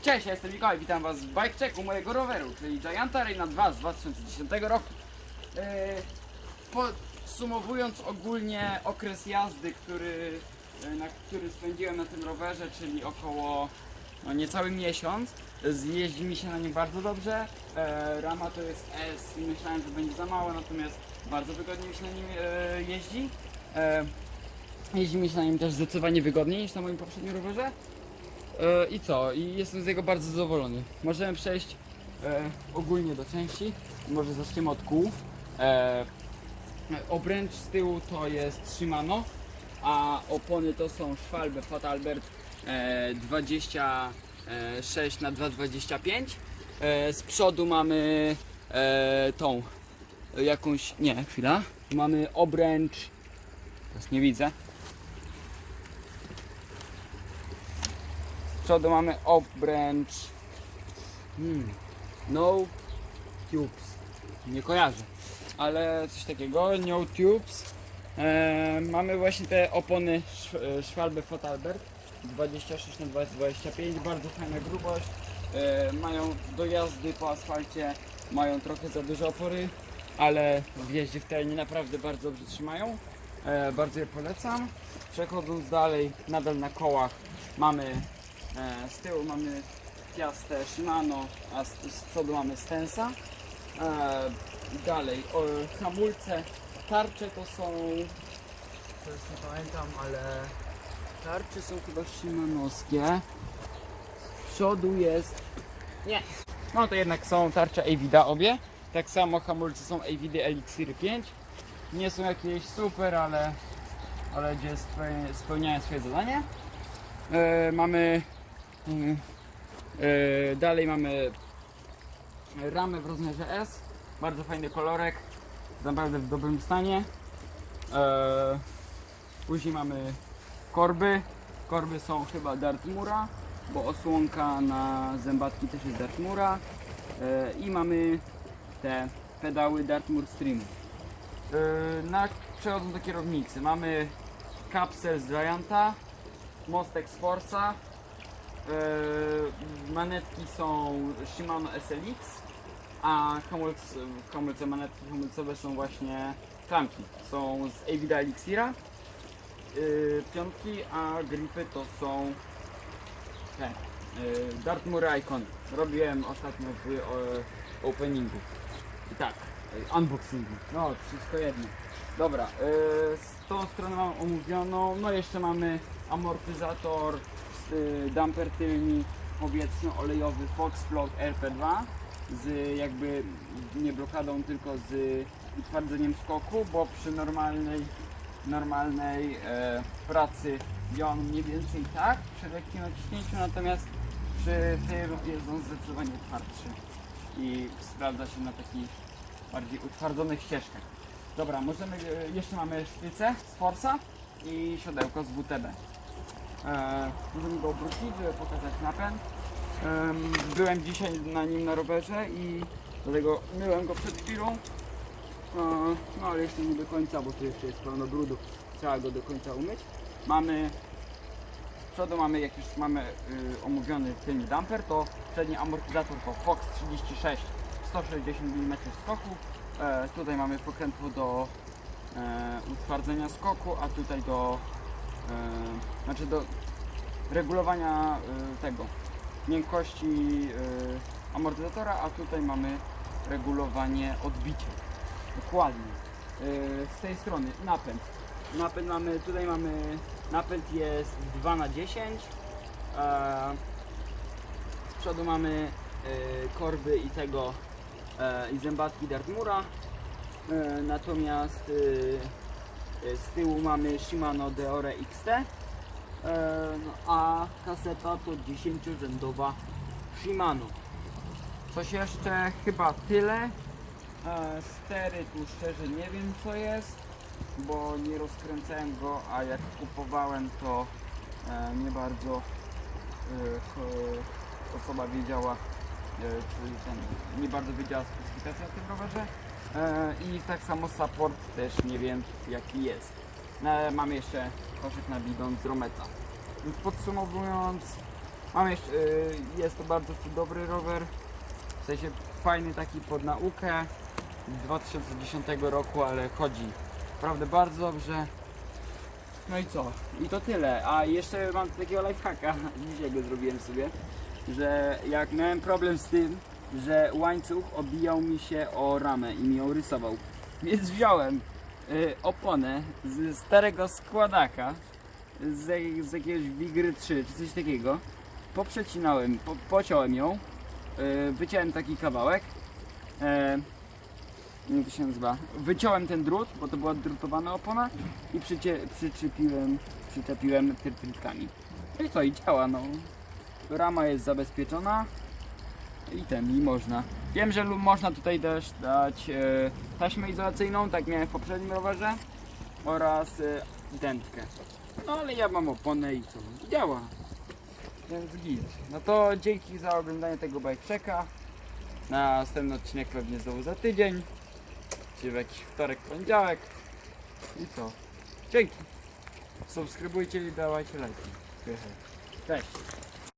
Cześć, ja jestem Mikołaj, witam Was w bike checku mojego roweru, czyli Gianta Reina 2 z 2010 roku. Podsumowując ogólnie okres jazdy, który spędziłem na tym rowerze, czyli około niecały miesiąc, jeździ mi się na nim bardzo dobrze. Rama to jest S i myślałem, że będzie za mało, natomiast bardzo wygodnie mi się na nim jeździ. Jeździ mi się na nim też zdecydowanie wygodniej niż na moim poprzednim rowerze. I co? I jestem z niego bardzo zadowolony. Możemy przejść ogólnie do części. Może zaczniemy od kół. Obręcz z tyłu to jest Shimano, a opony to są Schwalbe Fatalbert 26 na 225. Z przodu mamy tą jakąś, nie, chwila. Mamy obręcz, teraz nie widzę. Z przodu mamy obręcz No Tubes, nie kojarzę, ale coś takiego, No Tubes. Mamy właśnie te opony Schwalbe Fatalbert 26 na 225, bardzo fajna grubość. Mają do jazdy po asfalcie, mają trochę za duże opory, ale w jeździe w terenie naprawdę bardzo dobrze trzymają. Bardzo je polecam. Przechodząc dalej, nadal na kołach mamy z tyłu mamy Piastę Shimano, a z przodu mamy Stensa. Dalej hamulce, tarcze to są, teraz nie pamiętam, ale tarcze są chyba shimanowskie. Z przodu jest, nie, no to jednak są tarcze Avida obie. Tak samo hamulce są Avidy Elixir 5. Nie są jakieś super, ale gdzie spełniają swoje zadanie. Dalej mamy ramę w rozmiarze S, bardzo fajny kolorek, naprawdę w dobrym stanie. Później mamy korby. Korby są chyba Dartmoora, bo osłonka na zębatki też jest Dartmoora. I mamy te pedały Dartmoor Streamu. Przechodząc do kierownicy, mamy kapsel z Gianta, mostek z Forza. Manetki są Shimano SLX, a manetki hamulcowe są właśnie klamki. Są z Avida Elixira, piątki, a gripy to są te Dartmoor Icon. Robiłem ostatnio w openingu. I tak, unboxingu. No, wszystko jedno. Dobra, z tą stronę mam omówioną. No jeszcze mamy amortyzator, damper tylny powietrzno-olejowy Foxfloat RP2 z jakby nie blokadą, tylko z utwardzeniem skoku, bo przy normalnej pracy działa on mniej więcej tak, przy lekkim naciśnięciu, natomiast przy tym jest on zdecydowanie twardszy i sprawdza się na takich bardziej utwardzonych ścieżkach. Dobra, jeszcze mamy sztycę z Forza i siodełko z WTB. Możemy go obrócić, żeby pokazać napęd. Byłem dzisiaj na nim na rowerze i dlatego myłem go przed chwilą. No ale jeszcze nie do końca, bo tu jeszcze jest pełno brudu. Trzeba go do końca umyć. Z przodu mamy, jak już mamy omówiony tylny damper, to przedni amortyzator to Fox 36 160 mm skoku. Tutaj mamy pokrętło do utwardzenia skoku, a tutaj do regulowania tego miękkości amortyzatora, a tutaj mamy regulowanie odbicia. Dokładnie. Z tej strony napęd. Napęd jest 2×10. Z przodu mamy korby i zębatki Dartmoora. Natomiast z tyłu mamy Shimano Deore XT. A kaseta to 10-rzędowa Shimano. Coś jeszcze? Chyba tyle. Stery tu szczerze nie wiem co jest, bo nie rozkręcałem go, a jak kupowałem to nie bardzo osoba wiedziała, nie bardzo wiedziała specyfikacja w tym rowerze. I tak samo support też nie wiem jaki jest. Mamy jeszcze koszyk na bidon z Rometa. Więc podsumowując, Mam jeszcze, jest to bardzo dobry rower, w sensie fajny taki pod naukę, 2010 roku, ale chodzi naprawdę bardzo dobrze. No i co? I to tyle. A jeszcze mam takiego lifehacka, dzisiaj go zrobiłem sobie, że jak miałem problem z tym, że łańcuch obijał mi się o ramę i mi ją rysował, więc wziąłem oponę z starego składaka, z jakiegoś Wigry 3 czy coś takiego, poprzecinałem, pociąłem ją, wyciąłem taki kawałek, jak to się nazywa, wyciąłem ten drut, bo to była drutowana opona i przyczepiłem tyrtrytkami. No i co, i działa, no. Rama jest zabezpieczona i można. Wiem, że można tutaj też dać taśmę izolacyjną, tak miałem w poprzednim rowerze, oraz dętkę. No ale ja mam oponę i co, działa. Więc git. No to dzięki za oglądanie tego bajczeka. Następny odcinek pewnie znowu za tydzień, czy w jakiś wtorek, poniedziałek. I co? Dzięki. Subskrybujcie i dawajcie lajki. Cześć.